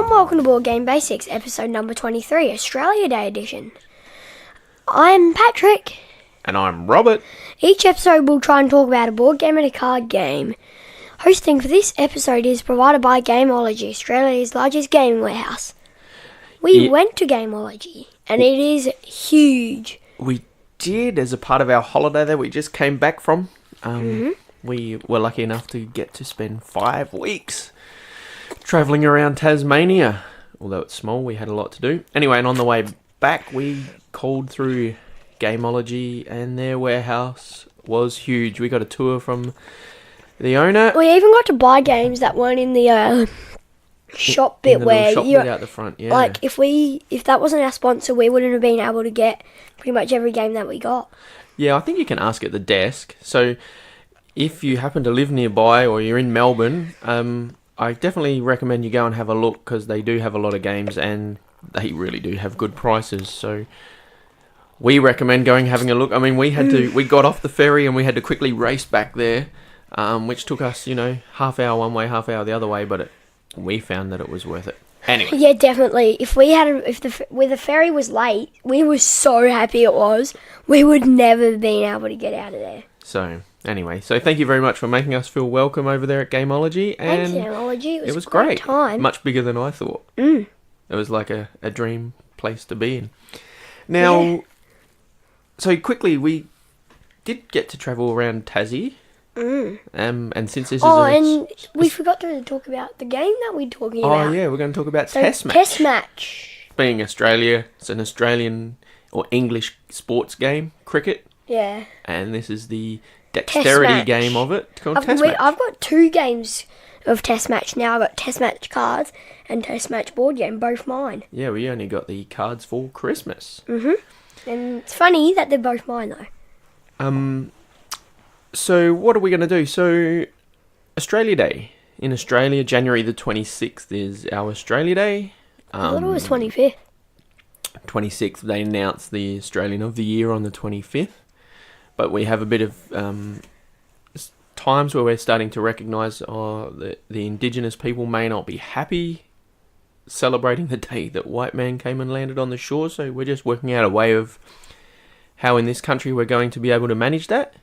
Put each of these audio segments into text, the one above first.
and welcome to Board Game Basics, episode number 23, Australia Day edition. I'm Patrick. And I'm Robert. Each episode we'll try and talk about a board game and a card game. Hosting for this episode is provided by Gameology, Australia's largest gaming warehouse. We went to Gameology, and it is huge. We did, as a part of our holiday that we just came back from. We were lucky enough to get to spend 5 weeks travelling around Tasmania. Although it's small, we had a lot to do. Anyway, and on the way back, we called through Gameology, and their warehouse was huge. We got a tour from the owner. We even got to buy games that weren't in the shop bit where shop bit out the front. Yeah. Like if that wasn't our sponsor, we wouldn't have been able to get pretty much every game that we got. Yeah, I think you can ask at the desk. So if you happen to live nearby or you're in Melbourne, I definitely recommend you go and have a look, because they do have a lot of games and they really do have good prices. So we recommend going having a look. I mean, we got off the ferry and we had to quickly race back there, which took us, half hour one way, half hour the other way, but we found that it was worth it. Anyway. Yeah, definitely. If the ferry was late, we were so happy it was. We would never have been able to get out of there. So anyway, thank you very much for making us feel welcome over there at Gameology. And thanks, Gameology. It was great. Time. Much bigger than I thought. It was like a dream place to be in. Now, so quickly, we did get to travel around Tassie. And since this and we forgot to talk about the game that we're talking about. Oh yeah, we're going to talk about Test Match. Test Match. Being Australia, it's an Australian or English sports game, cricket. Yeah. And this is the dexterity game of it, called Test Match. I've got 2 games of Test Match now. I've got Test Match cards and Test Match board game, both mine. Yeah, we only got the cards for Christmas. And it's funny that they're both mine though. So what are we going to do? So Australia Day. In Australia, January the 26th is our Australia Day. I thought it was 25th. 26th, they announced the Australian of the Year on the 25th. But we have a bit of times where we're starting to recognise the Indigenous people may not be happy celebrating the day that white man came and landed on the shore. So we're just working out a way of how in this country we're going to be able to manage that.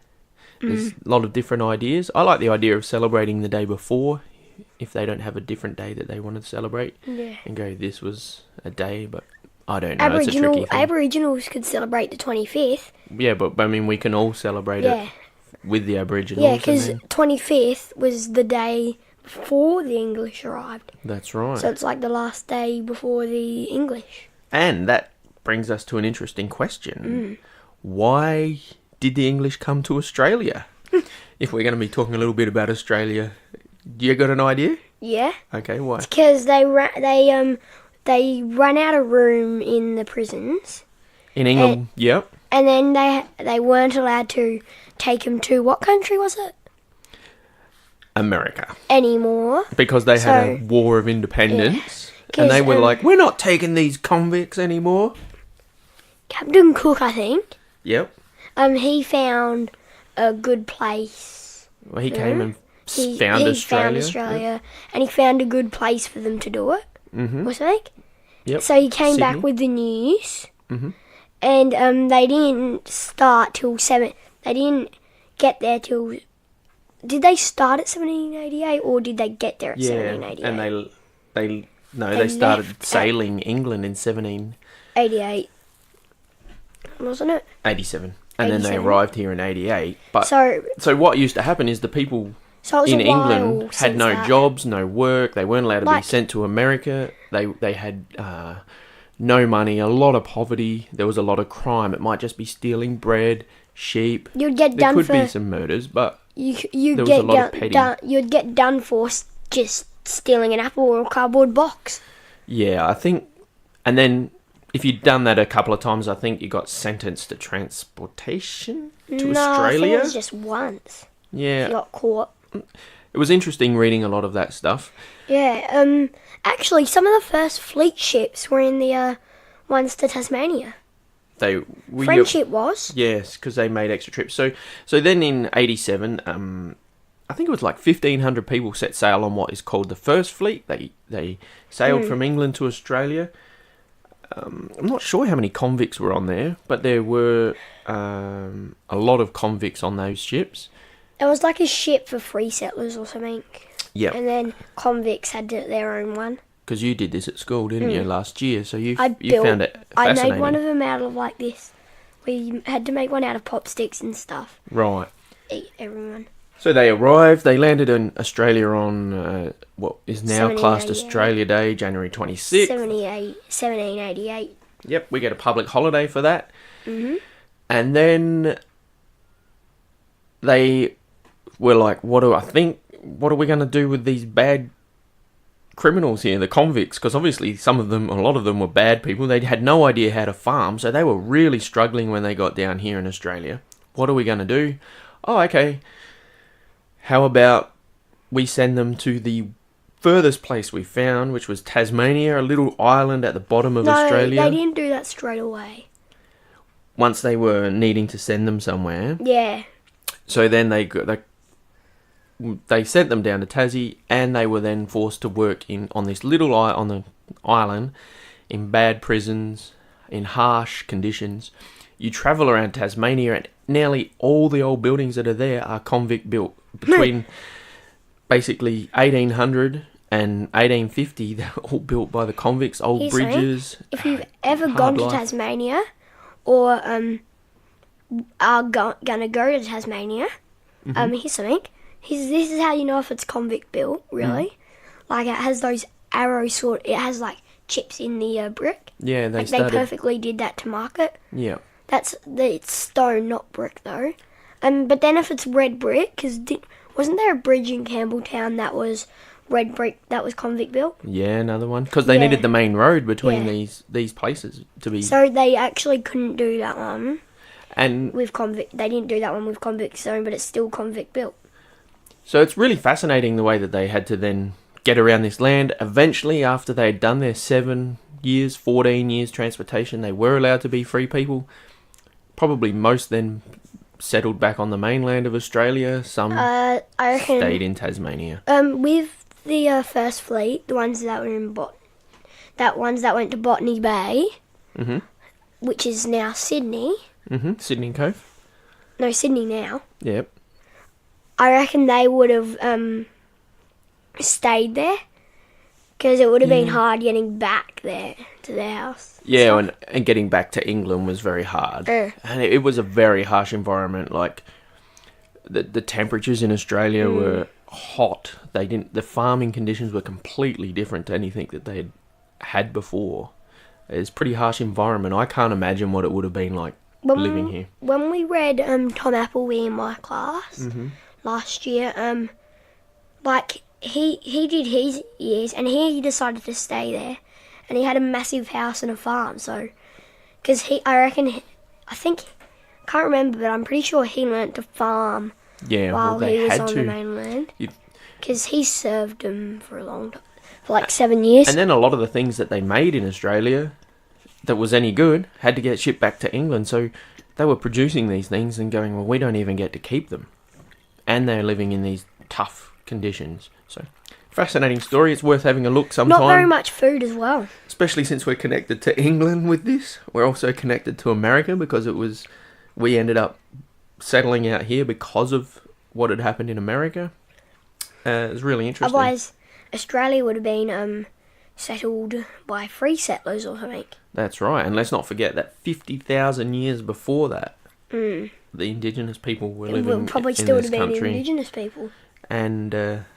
There's a lot of different ideas. I like the idea of celebrating the day before, if they don't have a different day that they want to celebrate. Yeah. And go, this was a day, but I don't know. It's a tricky thing. Aboriginals could celebrate the 25th. Yeah, but I mean, we can all celebrate it with the Aboriginals. Yeah, because 25th was the day before the English arrived. That's right. So it's like the last day before the English. And that brings us to an interesting question. Why did the English come to Australia? If we're going to be talking a little bit about Australia, do you got an idea? Yeah. Okay, why? It's because they run out of room in the prisons. In England, yep. And then they weren't allowed to take them to, what country was it? America. Anymore. Because they had a war of independence. Yeah. And they were like, we're not taking these convicts anymore. Captain Cook, I think. Yep. He found a good place. Well, he came and found Australia. And he found a good place for them to do it. Or something. Yep. So he came back with the news. And they didn't start till They didn't get there till. Did they start at 1788 or did they get there at 1788? And they started sailing England in 1788. Wasn't it? 87. And then they arrived here in 88. But so what used to happen is the people in England had no jobs, no work. They weren't allowed to be sent to America. They had no money, a lot of poverty. There was a lot of crime. It might just be stealing bread, sheep. There could be some murders, but there was a lot of petty. You'd get done for just stealing an apple or a cardboard box. Yeah, I think. And then if you'd done that a couple of times, I think you got sentenced to transportation to Australia. I think it was just once. Yeah. You got caught. It was interesting reading a lot of that stuff. Yeah. Actually, some of the first fleet ships were in the ones to Tasmania. Friendship was? Yes, because they made extra trips. So then in 87, I think it was like 1,500 people set sail on what is called the First Fleet. They sailed from England to Australia. I'm not sure how many convicts were on there, but there were a lot of convicts on those ships. It was like a ship for free settlers or something. Yeah. And then convicts had their own one. Because you did this at school, didn't you, last year? So you found it fascinating. I made one of them out of like this. We had to make one out of pop sticks and stuff. Right. Eat everyone. So they arrived. They landed in Australia on what is now classed Australia Day, January 26th. 1788. Yep, we get a public holiday for that. Mm-hmm. And then they were like, what are we going to do with these bad criminals here, the convicts? Because obviously a lot of them were bad people. They had no idea how to farm, so they were really struggling when they got down here in Australia. What are we going to do? Oh, okay. How about we send them to the furthest place we found, which was Tasmania, a little island at the bottom of Australia. No, they didn't do that straight away. Once they were needing to send them somewhere. Yeah. So then they sent them down to Tassie, and they were then forced to work on this little on the island, in bad prisons, in harsh conditions. You travel around Tasmania, and nearly all the old buildings that are there are convict built. Between basically 1800 and 1850, they're all built by the convicts. Old bridges. If you've ever gone to Tasmania, or are gonna go to Tasmania, here's something. This is how you know if it's convict built, really. Like it has those arrows it has like chips in the brick. Yeah, they perfectly did that to mark it. Yeah. It's stone, not brick though. But then if it's red brick, because wasn't there a bridge in Campbelltown that was red brick that was convict built? Yeah, another one. Because they needed the main road between these places to be... So they actually couldn't do that one and with convict. They didn't do that one with convict stone, but it's still convict built. So it's really fascinating the way that they had to then get around this land. Eventually, after they'd done their 14 years transportation, they were allowed to be free people. Probably most then settled back on the mainland of Australia. Some I reckon, stayed in Tasmania. With the First Fleet, the ones that were in went to Botany Bay, which is now Sydney. Sydney Cove. No, Sydney now. Yep. I reckon they would have stayed there because it would have been hard getting back there to their house. Yeah, and getting back to England was very hard. And it was a very harsh environment. Like, the temperatures in Australia were hot. The farming conditions were completely different to anything that they had before. It's a pretty harsh environment. I can't imagine what it would have been like living here. When we read Tom Appleby in my class last year, like he did his years and he decided to stay there. And he had a massive house and a farm, so... Because I can't remember, but I'm pretty sure he learnt to farm while he was on the mainland. Because he served them for a long time, for like 7 years. And then a lot of the things that they made in Australia that was any good had to get shipped back to England, so they were producing these things and going, well, we don't even get to keep them. And they're living in these tough conditions, so... Fascinating story. It's worth having a look sometime. Not very much food as well. Especially since we're connected to England with this. We're also connected to America because we ended up settling out here because of what had happened in America. It was really interesting. Otherwise, Australia would have been settled by free settlers or something. That's right. And let's not forget that 50,000 years before that, the indigenous people were living in this country. Probably still would have been indigenous people. And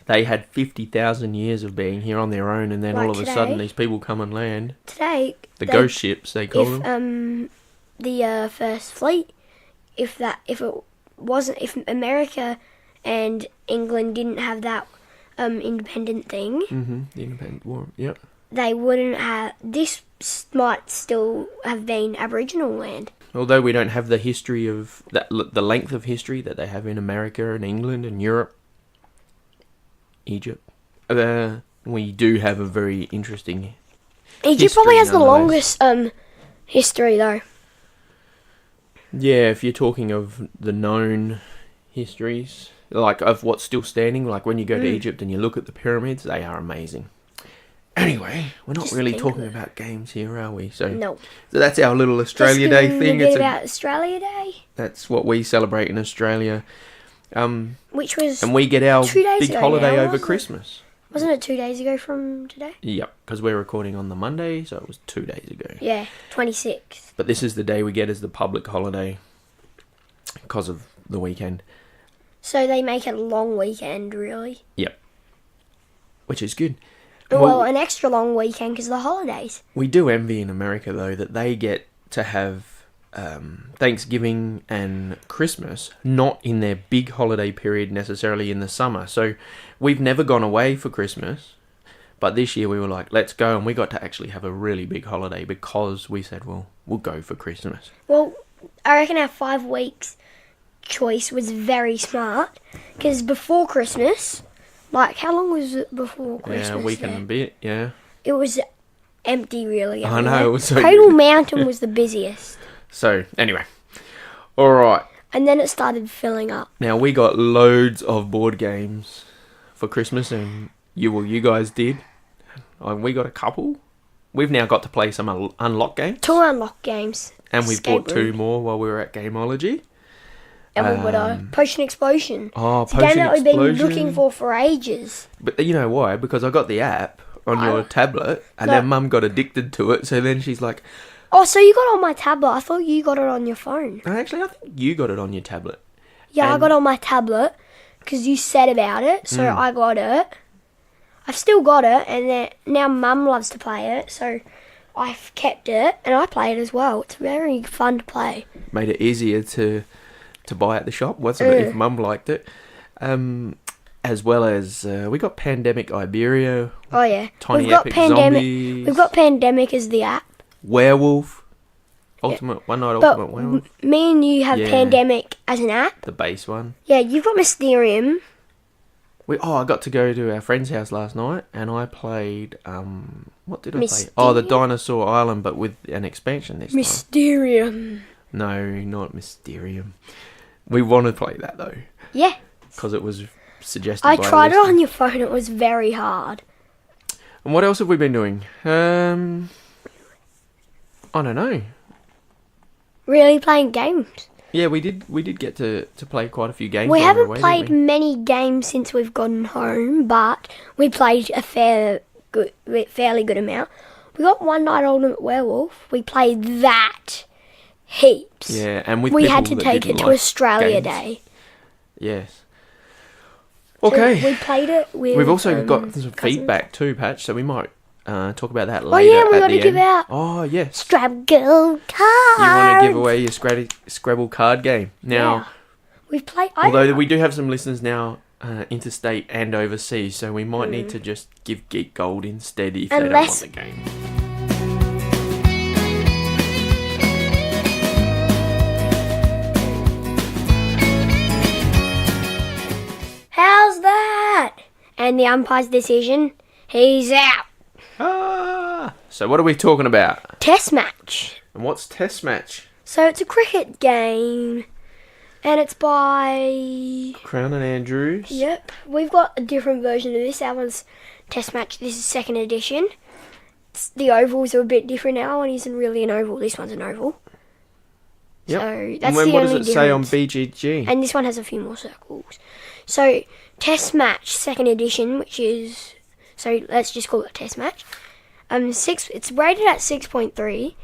they had 50,000 years of being here on their own, and then all of a sudden these people come and land. Today, ghost ships, they call them. The First Fleet, if America and England didn't have that independent thing, the independent war, yep, they wouldn't have. This might still have been Aboriginal land. Although we don't have the history of the length of history that they have in America and England and Europe. Egypt. We do have a very interesting Egypt probably has the longest history though. Yeah, if you're talking of the known histories, like of what's still standing. Like when you go to Mm. Egypt and you look at the pyramids, they are amazing. Anyway, we're not Just really think talking of it. about games here, are we? So, No. so that's our little Australia Day Just thing. a bit about Australia Day, That's what we celebrate in Australia. which was And we get our 2 days big ago holiday now, over wasn't it? Christmas. Wasn't it 2 days ago from today? Yep, because we're recording on the Monday, so it was 2 days ago. Yeah, 26th. But this is the day we get as the public holiday because of the weekend. So they make it a long weekend, really. Yep. Which is good. Well, an extra long weekend because of the holidays. We do envy in America, though, that they get to have Thanksgiving and Christmas not in their big holiday period necessarily in the summer. So we've never gone away for Christmas. But this year we were like, let's go. And we got to actually have a really big holiday because we said, well, we'll go for Christmas. Well, I reckon our 5 weeks choice was very smart because before Christmas, like how long was it before Christmas? Yeah, a week and a bit, yeah. It was empty, really. I know, it was so Cradle good. Mountain was the busiest, So, anyway. All right. and then it started filling up. Now, we got loads of board games for Christmas, and you guys did. We got a couple. We've now got to play some unlock games. 2 unlock games. And we've Escape bought 2 room. more while we were at Gameology. And we got a Potion Explosion. Oh, It's a game Potion that we've been Explosion. looking for ages. But you know why? Because I got the app on your tablet, and No. then Mum got addicted to it. So then she's like, Oh, so you got it on my tablet. I thought you got it on your phone. actually, I think you got it on your tablet. Yeah, I And- got it on my tablet because you said about it, so Mm. I got it. I've still got it, and then now Mum loves to play it, so I've kept it, and I play it as well. It's very fun to play. Made it easier to buy at the shop, wasn't it? If Mm. Mum liked it. As well as we got Pandemic Iberia, Oh yeah, Tiny we've got Epic Pandemic. Zombies, We've got Pandemic as the app, Werewolf, Ultimate One Night but Ultimate Werewolf, me and you have Yeah. Pandemic as an app. the base one. Yeah, you've got Mysterium. I got to go to our friend's house last night, and I played. What did I play? Oh, the Mysterium? Dinosaur Island, but with an expansion this time. Mysterium. No, not Mysterium. We want to play that though, Yeah, because it was suggested. I by a tried it listener. on your phone. It was very hard. And what else have we been doing? I don't know. Really playing games. Yeah, we did get to play quite a few games. We while haven't were away, played didn't many games since we've gotten home, but we played a fairly good amount. We got One Night Ultimate Werewolf. We played that heaps. we? Yeah, and with We people had to that take didn't it to like Australia games. Day. Yes. So Okay. we played it with. We've also got some cousins. feedback too, Patch. So we might talk about that Oh later. yeah, we at got the to give end. out Oh yes. Scrabble cards. You want to give away your Scrabble card game now? Yeah. We've played. Although we do have some listeners now interstate and overseas, so we might need to just give Geek Gold instead if they don't want Unless- the game. How's that? And the umpire's decision. He's out. So what are we talking about? Test match. And what's Test Match? So it's a cricket game, and it's by. Crown and Andrews. Yep, we've got a different version of this. That one's Test Match. This is second edition. The ovals are a bit different now. One isn't really an oval. This one's an oval. Yep. So that's And the what only does it say on difference. BGG? And this one has a few more circles. So Test Match second edition, which is let's just call it Test Match. It's rated at 6.3.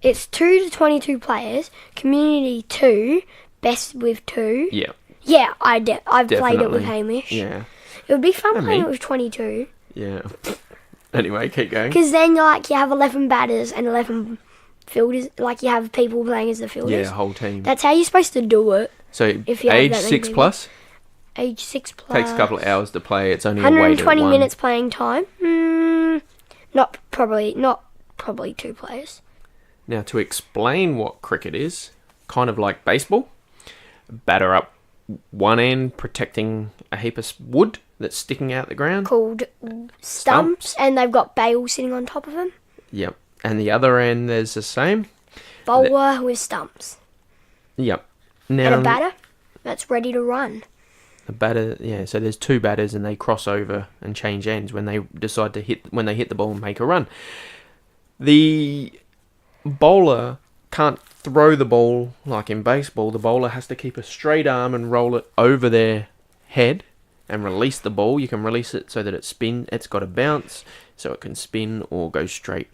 It's 2 to 22 players. Community 2, best with 2. Yeah. Yeah, I've played it with Definitely. Hamish. Yeah. It would be fun And playing me. it with 22. Yeah. Anyway, keep going. Because then, like, you have 11 batters and 11 fielders. Like, you have people playing as the fielders. Yeah, whole team. That's how you're supposed to do it. So if you have age that many 6 people. plus Age 6 plus. takes a couple of hours to play. It's only a weighted 120 one. minutes playing time. Not probably 2 players. Now, to explain what cricket is, kind of like baseball, batter up one end, protecting a heap of wood that's sticking out the ground. Called stumps. And they've got bales sitting on top of them. Yep. And the other end, there's the same. Bowler with stumps. Yep. And Now, a batter. that's ready to run. The batter, yeah. So there's 2 batters, and they cross over and change ends when they decide to hit the ball and make a run. The bowler can't throw the ball like in baseball. The bowler has to keep a straight arm and roll it over their head and release the ball. You can release it so that it's got a bounce, so it can spin or go straight.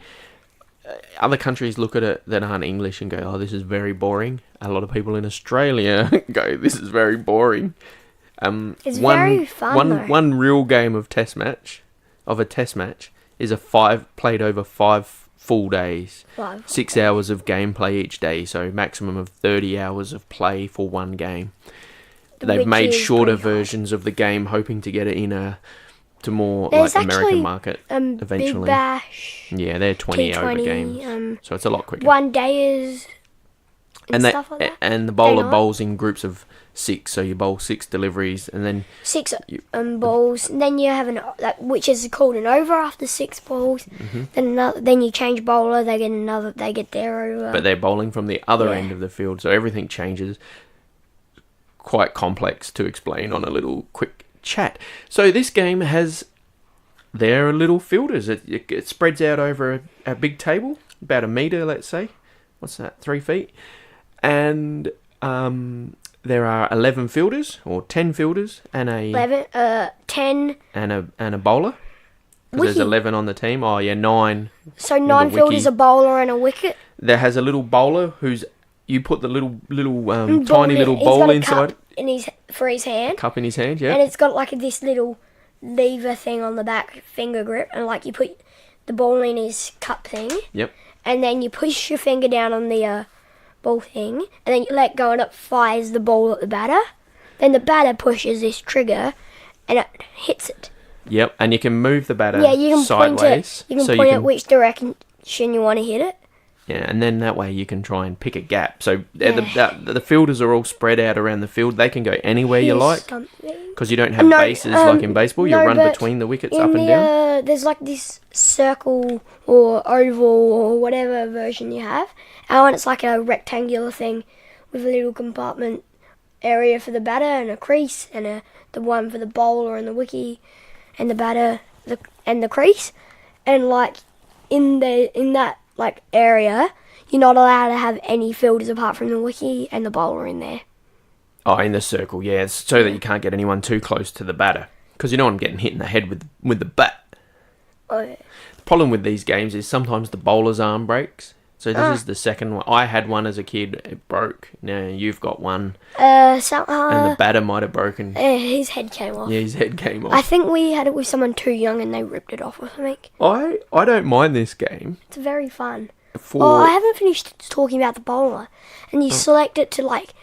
Other countries look at it that aren't English and go, oh, this is very boring. A lot of people in Australia go, this is very boring. It's very fun, though. One real game of a test match, is played over 5 full days. 6 hours of gameplay each day, so maximum of 30 hours of play for one game. They've made shorter versions of the game, hoping to get it to more There's like American actually, market eventually. Big Bash. Yeah, they're 20-over T20, games, so it's a lot quicker. One day is and stuff like that. And the bowler bowls in groups of 6, so you bowl 6 deliveries, and then 6 balls. And then you have which is called an over after 6 balls. Mm-hmm. Then you change bowler. They get their over. But they're bowling from the other end of the field, so everything changes. Quite complex to explain on a little quick chat. So this game has their little fielders. It spreads out over a big table, about 1 metre, let's say. What's that? 3 feet. And there are 11 fielders or 10 fielders and 10 and a bowler. Because there's 11 on the team. Oh yeah, 9. So 9 fielders, a bowler, and a wicket. There has a little bowler you put the little tiny little bowl inside. For his hand. Cup in his hand, yeah. And it's got like this little lever thing on the back, finger grip, and like you put the ball in his cup thing. Yep. And then you push your finger down on the ball thing, and then you let go, and it fires the ball at the batter. Then the batter pushes this trigger, and it hits it. Yep, and you can move the batter you can sideways. You can point at which direction you want to hit it. Yeah, and then that way you can try and pick a gap. So the fielders are all spread out around the field. They can go anywhere you like, because you don't have bases like in baseball. You run between the wickets up and down. There's like this circle or oval or whatever version you have. Our one, it's like a rectangular thing with a little compartment area for the batter and a crease, and the one for the bowler and the wicket and the batter and the crease. And like in that like area, you're not allowed to have any fielders apart from the wicket and the bowler in there. Oh, in the circle, yeah, it's so that you can't get anyone too close to the batter, because you don't want them getting hit in the head with the bat. Oh, yeah. The problem with these games is sometimes the bowler's arm breaks. So this is the second one. I had one as a kid. It broke. Now you've got one. And the batter might have broken. His head came off. Yeah, his head came off. I think we had it with someone too young and they ripped it off or something. I don't mind this game. It's very fun. I haven't finished talking about the bowler. And you select it to like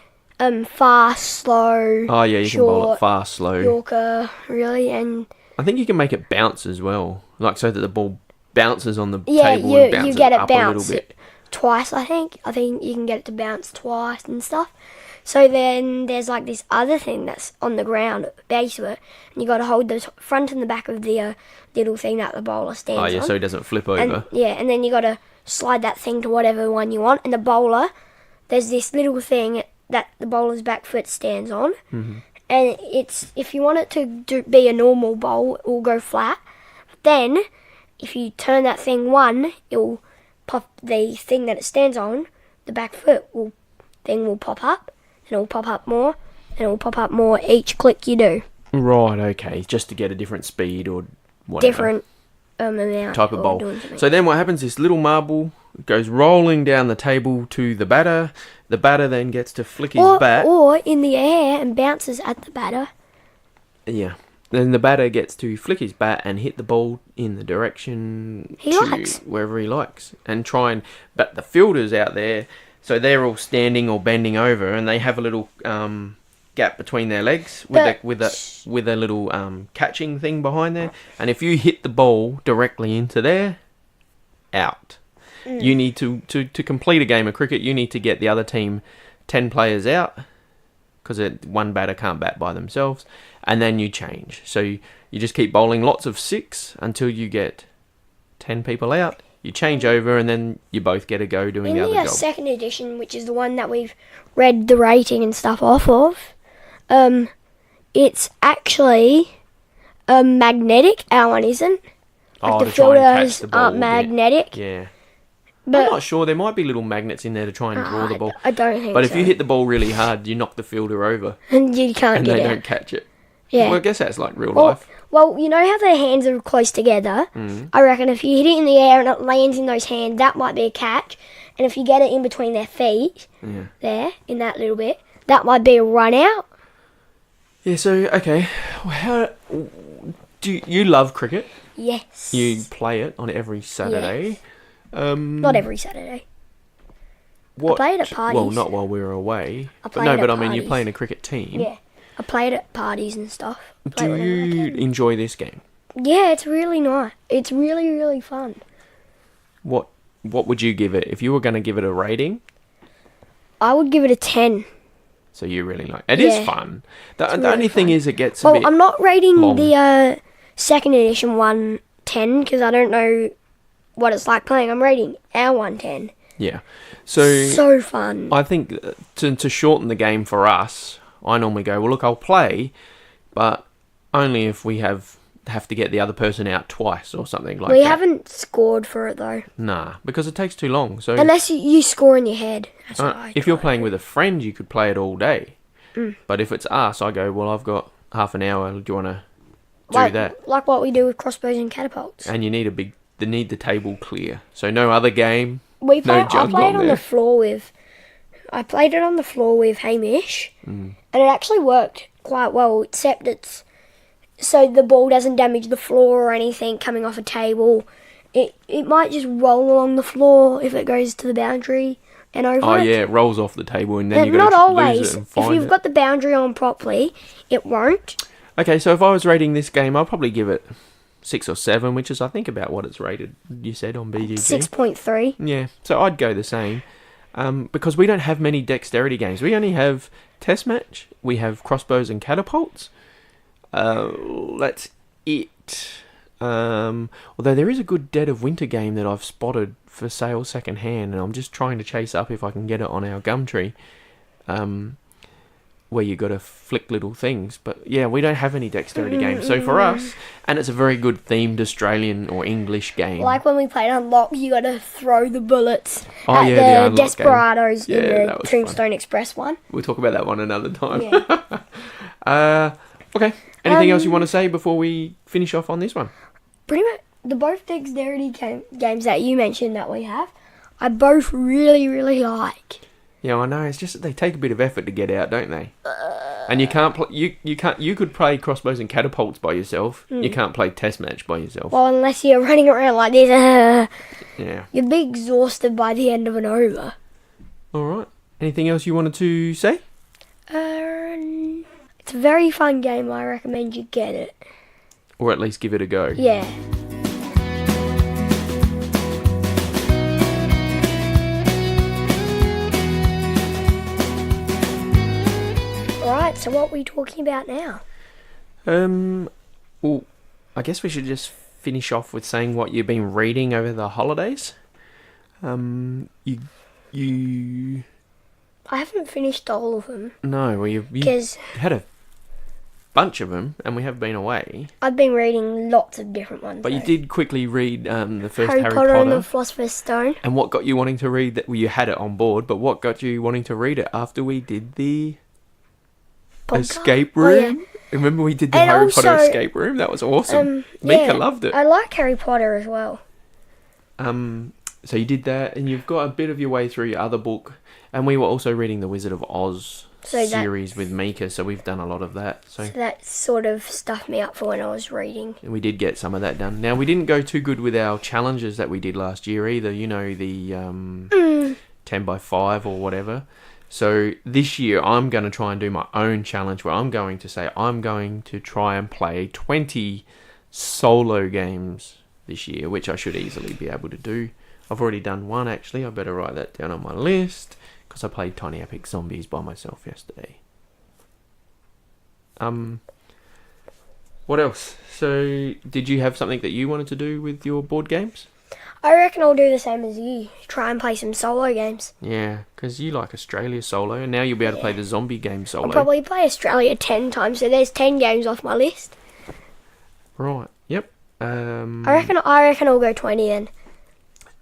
fast, slow, oh yeah, you short, can bowl it fast, slow. Yorker, really. And I think you can make it bounce as well. Like so that the ball bounces on the table and bounces you get it up bounce a little bit. Twice, I think you can get it to bounce twice and stuff. So then there's like this other thing that's on the ground at the base of it, and you got to hold the front and the back of the little thing that the bowler stands on. Oh yeah, so he doesn't flip over. And then you got to slide that thing to whatever one you want. And the bowler, there's this little thing that the bowler's back foot stands on, and it's if you want it to be a normal bowl, it will go flat. Then if you turn that thing it'll pop the thing that it stands on, the back foot will pop up, and it will pop up more, and it will pop up more each click you do. Right, okay, just to get a different speed or whatever. Different amount type of bowl. So then what happens, this little marble goes rolling down the table to the batter. The batter then gets to flick his bat. Or in the air and bounces at the batter. Yeah. Then the batter gets to flick his bat and hit the ball in the direction he likes, wherever he likes, and but the fielders out there, so they're all standing or bending over, and they have a little gap between their legs with a little catching thing behind there, and if you hit the ball directly into there, out. You need to complete a game of cricket. You need to get the other team 10 players out, because one batter can't bat by themselves, and then you change. So you just keep bowling lots of 6 until you get 10 people out. You change over, and then you both get a go doing the other job. In the second edition, which is the one that we've read the rating and stuff off of, It's actually magnetic. Our one isn't. Like the to try and catch filters the ball aren't a bit. magnetic. Yeah. But I'm not sure. There might be little magnets in there to try and draw the ball. I don't think But so. if you hit the ball really hard, you knock the fielder over. And you can't And get they out. don't catch it. Yeah. Well, I guess that's like real life. Well, you know how their hands are close together? I reckon if you hit it in the air and it lands in those hands, that might be a catch. And if you get it in between their feet, there, in that little bit, that might be a run out. Yeah, so, okay. How do you love cricket? Yes. You play it on every Saturday. Not every Saturday. What, I play it at parties. Well, not while we were away. I play it at but I mean, you're parties. playing a cricket team. Yeah. I play it at parties and stuff. Play Do it whenever I you can. enjoy this game? Yeah, it's really nice. It's really, really fun. What would you give it if you were going to give it a rating? I would give it a 10. So you really like it. It is Yeah. fun. The really only thing fun. is it gets a Well, bit... I'm not rating long. the second edition one 10 because I don't know what it's like playing. I'm rating our one 10. Yeah. So So fun. I think to shorten the game for us, I normally go, well, look, I'll play, but only if we have to get the other person out twice or something like that. We haven't scored for it though. Nah, because it takes too long. So Unless you score in your head. That's what I if you're try. playing with a friend, you could play it all day. But if it's us, I go, well, I've got half an hour. Do you want to do that? Like what we do with crossbows and catapults. And you need the table clear. So no other game. I junk played on on there. the floor with. I played it on the floor with Hamish, and it actually worked quite well. Except it's so the ball doesn't damage the floor or anything coming off a table. It might just roll along the floor if it goes to the boundary and over. Oh it. yeah, it rolls off the table and then But you not got to always. lose it and If find you've it. got the boundary on properly, it won't. Okay, so if I was rating this game, I'll probably give it 6 or 7, which is I think about what it's rated. You said on Bgg. 6.3. Yeah, so I'd go the same. Because we don't have many dexterity games. We only have Test Match. We have crossbows and catapults. That's it. Although there is a good Dead of Winter game that I've spotted for sale second hand, and I'm just trying to chase up if I can get it on our Gumtree. Where you got to flick little things. But yeah, we don't have any dexterity games. So for us, and it's a very good themed Australian or English game. Like when we played Unlock, you got to throw the bullets Oh, at yeah, the the Unlock Desperados game. Yeah, in that the was Tombstone Express one. We'll talk about that one another time. Yeah. Okay. Anything else you want to say before we finish off on this one? Pretty much the both dexterity games that you mentioned that we have, I both really, really like. Yeah, I know. It's just that they take a bit of effort to get out, don't they? And you can't play. You can't. You could play crossbows and catapults by yourself. You can't play Test Match by yourself. Well, unless you're running around like this, Yeah. you'll be exhausted by the end of an over. All right. Anything else you wanted to say? It's a very fun game. I recommend you get it. Or at least give it a go. Yeah. Alright, so what are we talking about now? Well, I guess we should just finish off with saying what you've been reading over the holidays. You. I haven't finished all of them No, well, you because had a bunch of them, and we have been away. I've been reading lots of different ones. But you though. did quickly read the first Harry Harry Potter Potter. and the Philosopher's Stone. And what got you wanting to read that? Well, you had it on board, but what got you wanting to read it after we did the Podcast? escape Oh, room? yeah. Remember we did the And Harry Potter also, escape room? That was awesome. Mika loved it. I like Harry Potter as well. So you did that, and you've got a bit of your way through your other book. And we were also reading the Wizard of Oz series with Mika, so we've done a lot of that. So That sort of stuffed me up for when I was reading. we did get some of that done. Now, we didn't go too good with our challenges that we did last year either. You know, the 10 by 5 or whatever. So this year, I'm going to try and do my own challenge where I'm going to say I'm going to try and play 20 solo games this year, which I should easily be able to do. I've already done one, actually. I better write that down on my list because I played Tiny Epic Zombies by myself yesterday. What else? So, did you have something that you wanted to do with your board games? I reckon I'll do the same as you. Try and play some solo games. Yeah, because you like Australia solo, and now you'll be able to play the zombie game solo. I'll probably play Australia 10 times, so there's 10 games off my list. Right. Yep. I reckon I'll go 20 then.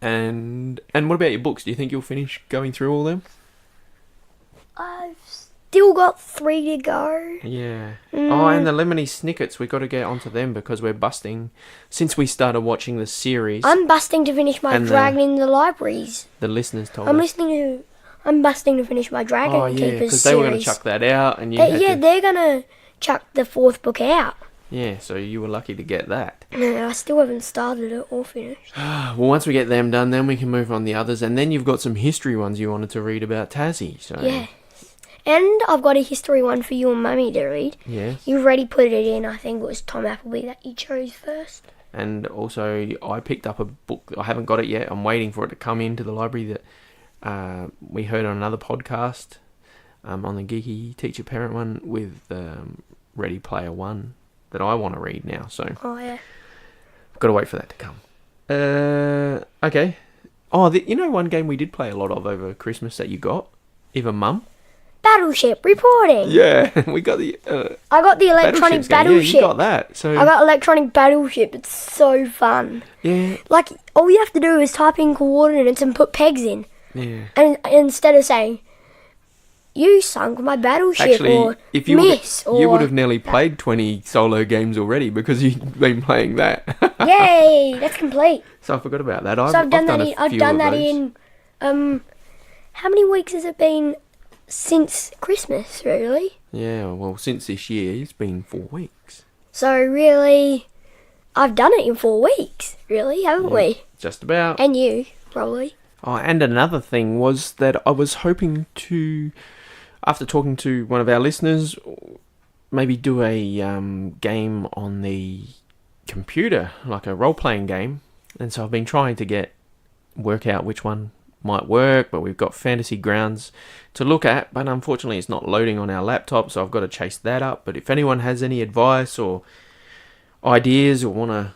And what about your books? Do you think you'll finish going through all them? I've still got 3 to go. Yeah. Oh, and the Lemony Snickets, we've got to get onto them because we're busting. Since we started watching the series, I'm busting to finish my And Dragon in the Libraries. the listeners told us. I'm busting to finish my Dragon Oh, yeah, Keepers because series. they were going to chuck that out. And you had to... They're going to chuck the 4th book out. Yeah, so you were lucky to get that. No, I still haven't started it or finished. Well, once we get them done, then we can move on the others. And then you've got some history ones you wanted to read about Tassie. So Yeah. And I've got a history one for you and Mummy to read. Yes. You've already put it in. I think it was Tom Appleby that you chose first. And also, I picked up a book. I haven't got it yet. I'm waiting for it to come into the library that we heard on another podcast on the Geeky Teacher Parent one with Ready Player One that I want to read now. So Oh, yeah. I've got to wait for that to come. Okay. Oh, you know one game we did play a lot of over Christmas that you got? Even Mum? Battleship reporting. Yeah, we got the... I got the electronic Battleships game. battleship. Yeah, you got that. So I got electronic battleship. It's so fun. yeah, Like, all you have to do is type in coordinates and put pegs in. yeah. And instead of saying, you sunk my battleship, Actually, or if you miss, or... you would have nearly played 20 solo games already because you've been playing that. Yay, that's complete. So I forgot about that. So I've done that in, how many weeks has it been since Christmas, really? Yeah, well, since this year, it's been 4 weeks. So really, I've done it in 4 weeks, really, haven't we? Just about. And you, probably. Oh, and another thing was that I was hoping to, after talking to one of our listeners, maybe do a game on the computer, like a role-playing game. And so I've been trying to work out which one might work, but we've got Fantasy Grounds to look at, but unfortunately it's not loading on our laptop, so I've got to chase that up. But if anyone has any advice or ideas or want to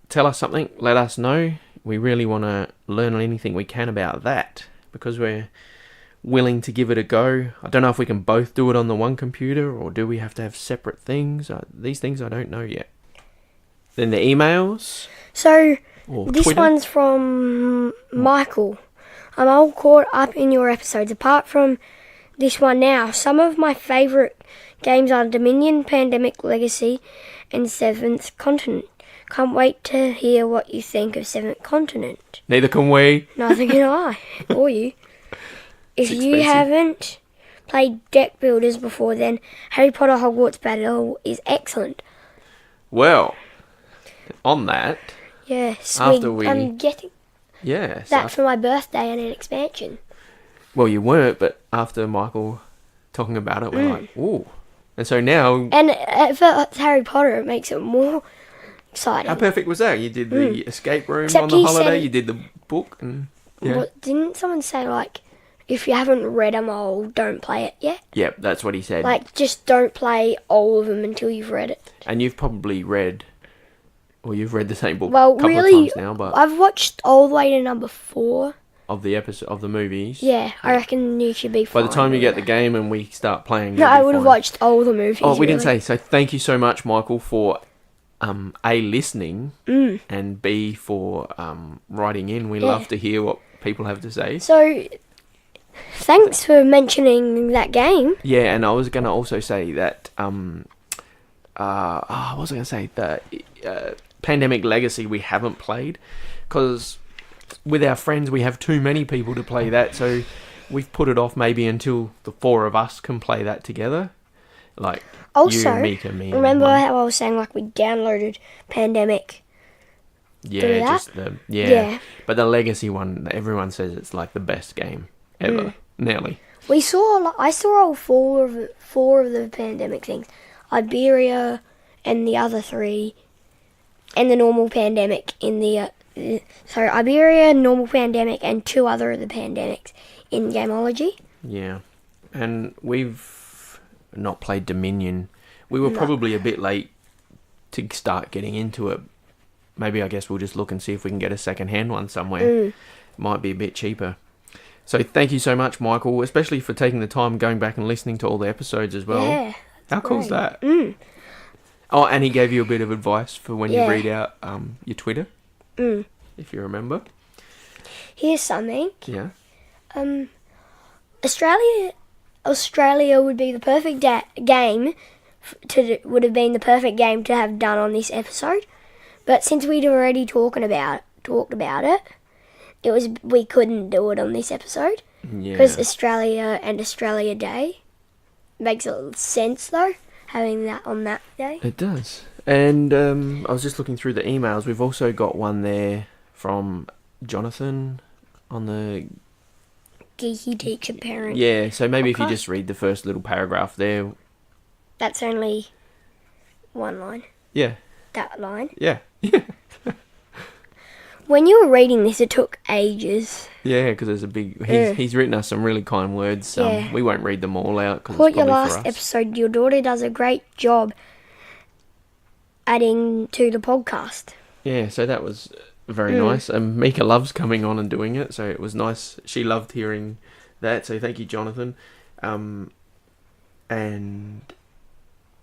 tell us something, let us know. We really want to learn anything we can about that because we're willing to give it a go. I don't know if we can both do it on the one computer or do we have to have separate things. These things I don't know yet. Then the emails. So, or this Twitter. one's from Michael. I'm all caught up in your episodes. Apart from this one now, some of my favourite games are Dominion, Pandemic Legacy, and Seventh Continent. Can't wait to hear what you think of Seventh Continent. Neither can we. Neither can I, or you. If It's you expensive. haven't played deck builders before, then Harry Potter Hogwarts Battle is excellent. Well, on that, Yes, After we- I'm getting yeah. so that for my birthday and an expansion. well, you weren't, but after Michael talking about it, we're like, ooh. And so now, And for Harry Potter, it makes it more exciting. how perfect was that? You did the escape room Except on the he holiday, said- you did the book, and yeah. What, didn't someone say, like, if you haven't read them all, don't play it yet? Yep, that's what he said. Like, just don't play all of them until you've read it. And you've probably read, or you've read the same book Well, a couple really, of times now, but I've watched all the way to number 4. of the episode of the movies. Yeah, I reckn you should be By fine. the time you with get the that. game and we start playing, No, you'll I be would have fine. watched all the movies. Oh, we didn't really. say. So thank you so much, Michael, for A, listening, and B, for writing in. We Yeah. love to hear what people have to say. So, thanks for mentioning that game. Yeah, and I was going to also say that, what was I going to say? The Pandemic Legacy we haven't played, because with our friends we have too many people to play that, so we've put it off maybe until the 4 of us can play that together. Like, Also, you, Mika, me, and remember Mum. how I was saying, like, we downloaded Pandemic? Yeah, do that? just Yeah. But the Legacy one, everyone says it's like the best game ever. Nearly. I saw all four of the Pandemic things. Iberia and the other 3, and the normal Pandemic in the... so, Iberia, normal Pandemic, and 2 other of the Pandemics in Gameology. Yeah. And we've not played Dominion. We were probably a bit late to start getting into it. maybe I guess we'll just look and see if we can get a second-hand one somewhere. Might be a bit cheaper. So thank you so much, Michael, especially for taking the time going back and listening to all the episodes as well. Yeah. How cool's great. that? Oh, and he gave you a bit of advice for when you read out your Twitter, if you remember. Here's something. Yeah. Australia would be the perfect game would have been the perfect game to have done on this episode, but since we'd already talked about it, we couldn't do it on this episode because Australia and Australia Day makes a little sense though, having that on that day. It does. And I was just looking through the emails. We've also got one there from Jonathan on the Geeky Teacher Parent. Yeah, so maybe podcast. if you just read the first little paragraph there. That's only one line. Yeah. That line. Yeah. When you were reading this, it took ages. Yeah, because there's a big... He's written us some really kind words. Yeah. We won't read them all out. Cause Caught it's your probably last for us. episode. Your daughter does a great job adding to the podcast. Yeah, so that was very nice. And Mika loves coming on and doing it, so it was nice. She loved hearing that, so thank you, Jonathan. And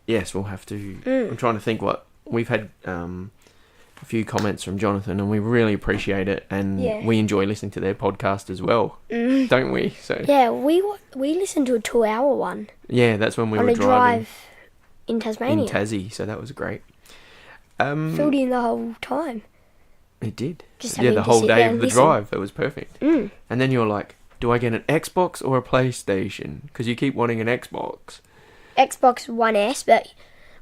yes, we'll have to... I'm trying to think what... We've had a few comments from Jonathan, and we really appreciate it, and we enjoy listening to their podcast as well, don't we? So yeah, we listened to a 2-hour one. Yeah, that's when we on were a driving drive in Tasmania. in Tassie, so that was great. Filled in the whole time. It did. Just Yeah, having the to whole sit day there of and the listen. drive. It was perfect. And then you're like, do I get an Xbox or a PlayStation? Because you keep wanting an Xbox. Xbox One S, but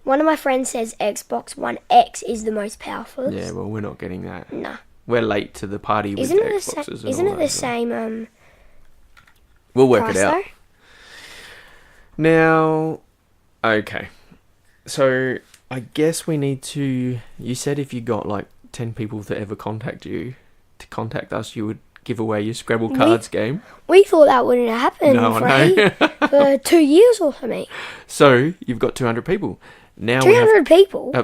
one of my friends says Xbox One X is the most powerful. Yeah, well, we're not getting that. Nah. We're late to the party with Isn't it Xboxes. and Isn't all it the that, so same We'll work price it out. though? Now, okay. So, I guess we need to... You said if you got like 10 people to ever contact us, you would give away your Scrabble cards game. We thought that wouldn't happen No, I know. for 2 years or something. So, you've got 200 people. Now 200 people?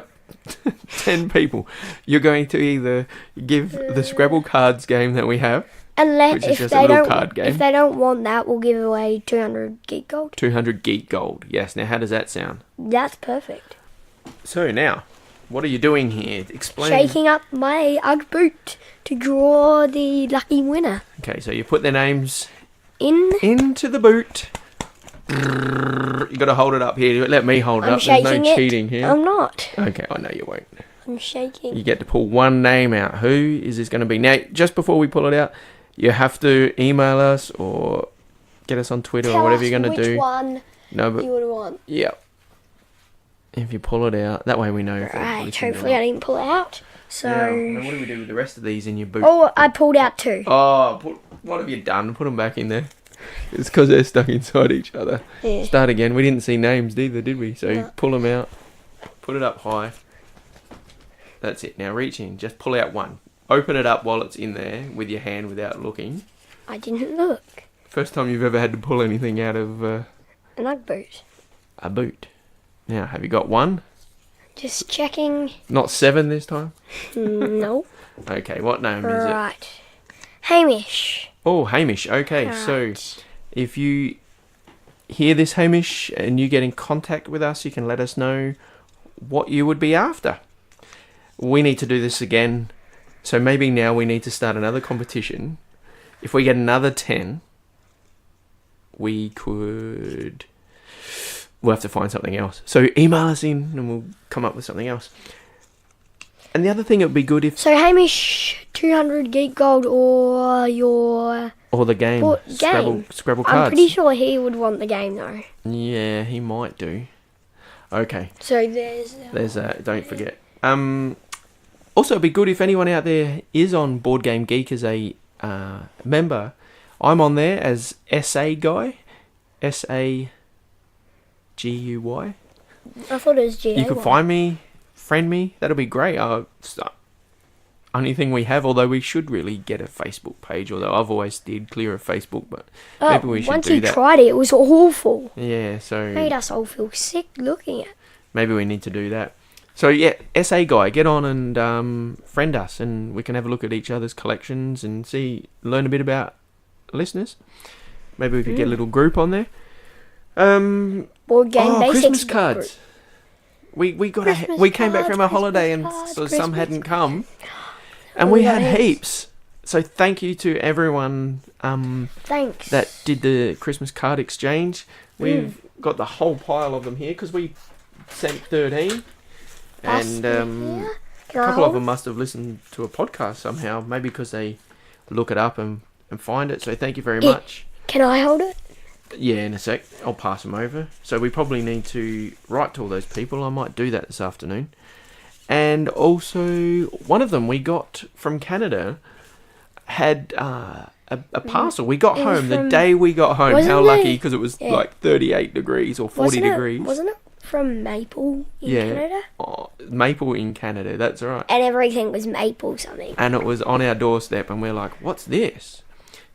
10 people. You're going to either give the Scrabble cards game that we have, Unless which is if just a they little don't, card game. if they don't want that, we'll give away 200 gig gold. 200 geek gold. Yes, now how does that sound? That's perfect. So now, what are you doing here? Explain. Shaking up my Ugg boot to draw the lucky winner. Okay, so you put their names In. into the boot. You got to hold it up here. Let me hold it I'm up. There's shaking no it. cheating here. I'm not. Okay, I know you won't. I'm shaking. You get to pull one name out. Who is this going to be? Now, just before we pull it out, you have to email us or get us on Twitter or whatever you're going to do. Which one No, but you would want. yeah. If you pull it out, that way we know. if they're Right, listening or hopefully I not. didn't pull it out. So... Now, what do we do with the rest of these in your boot? Oh, I pulled out 2. Oh, what have you done? Put them back in there. It's because they're stuck inside each other. Yeah. Start again. We didn't see names either, did we? So No. pull them out. Put it up high. That's it. Now reach in. Just pull out one. Open it up while it's in there with your hand without looking. I didn't look. First time you've ever had to pull anything out of An Ugg boot. a boot. Now, have you got one? Just checking. Not 7 this time? No. Okay, what name is it? Right. Hamish. Oh, Hamish. Okay, so Right. if you hear this, Hamish, and you get in contact with us, you can let us know what you would be after. We need to do this again. So maybe now we need to start another competition. If we get another 10, we could... We'll have to find something else. So email us in and we'll come up with something else. And the other thing, it would be good if... So Hamish, 200 gig gold or your... Or the game. Or Scrabble I'm cards. pretty sure he would want the game though. Yeah, he might do. Okay. So there's... There's that. Don't forget. Also, it'd be good if anyone out there is on Board Game Geek as a member. I'm on there as saguy. saguy. I thought it was GA. You can find me, friend me. That'll be great. It's the only thing we have, although we should really get a Facebook page. Although I've always steered clear of Facebook, but maybe we should once do you that. tried it, it was awful. Yeah, so Made us all feel sick looking at. maybe we need to do that. So yeah, SA Guy, get on and friend us, and we can have a look at each other's collections and learn a bit about listeners. Maybe we could get a little group on there. Board Game Basics Christmas group. cards. We came back from our holiday and so some hadn't come, and we had heaps. So thank you to everyone Thanks. that did the Christmas card exchange. We've got the whole pile of them here because we sent 13, and a couple of them must have listened to a podcast somehow, maybe because they look it up and find it. So thank you very much. Can I hold it? Yeah, in a sec. I'll pass them over. So we probably need to write to all those people. I might do that this afternoon. And also, one of them we got from Canada had a parcel. We got home the day we got home. How lucky, because it was like 38 degrees or 40 degrees. Wasn't it from Maple in Canada? Oh, Maple in Canada, that's right. And everything was maple something. And it was on our doorstep, and we're like, what's this?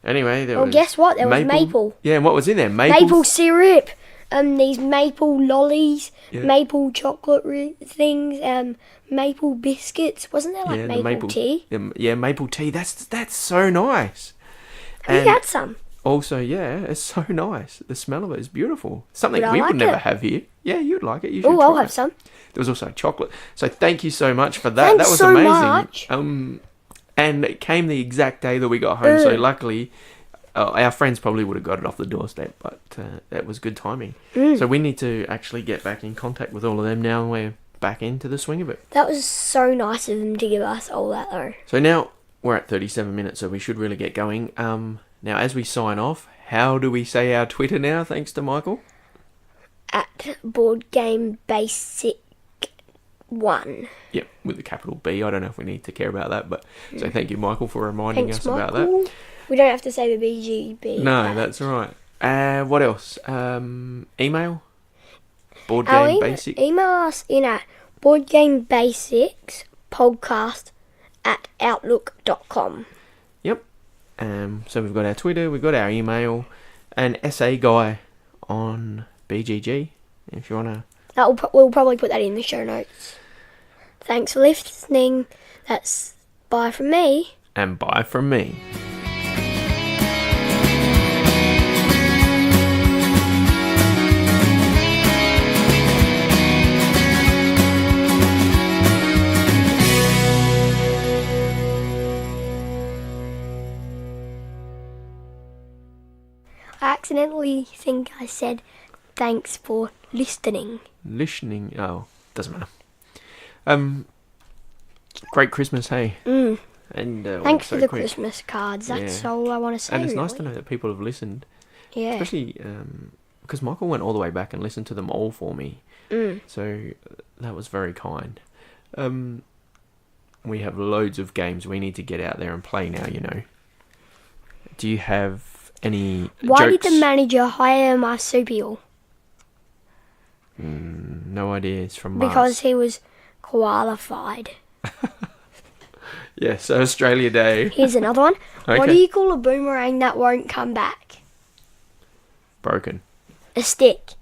Anyway, there was guess what? There was maple. Yeah, and what was in there? Maple syrup. These maple lollies, maple chocolate things, maple biscuits. Wasn't there like maple tea? Yeah, maple tea. That's so nice. Have you had some? Also, yeah, it's so nice. The smell of it is beautiful. Something we would like never it? have here. Yeah, you'd like it. You should. Oh, I'll have some. There was also chocolate. So thank you so much for that. Thanks that was so amazing. much. And it came the exact day that we got home. So luckily, our friends probably would have got it off the doorstep, but that was good timing. So we need to actually get back in contact with all of them now, and we're back into the swing of it. That was so nice of them to give us all that, though. So now we're at 37 minutes, so we should really get going. Now, as we sign off, how do we say our Twitter now, thanks to Michael? At Board Game Basic 1. Yep, with the capital B. I don't know if we need to care about that, but so thank you, Michael, for reminding us about that. We don't have to say the BGB. No, that's right. What else? Email? Board Game Basic? Email us in at boardgamebasicspodcast@outlook.com. Yep. So we've got our Twitter, we've got our email, and SA Guy on BGG, if you want to... We'll probably put that in the show notes. Thanks for listening. That's bye from me. And bye from me. I accidentally think I said thanks for listening. Listening? Oh, doesn't matter. Great Christmas, hey? And thanks for the Christmas cards. That's all I want to say. And it's really nice to know that people have listened. Yeah. Especially because Michael went all the way back and listened to them all for me. So that was very kind. We have loads of games we need to get out there and play now, you know. Do you have any Why jokes? did the manager hire a marsupial? No idea. It's from Mars. Because he was qualified. Yeah, so Australia Day. Here's another one. Okay. What do you call a boomerang that won't come back? Broken. A stick.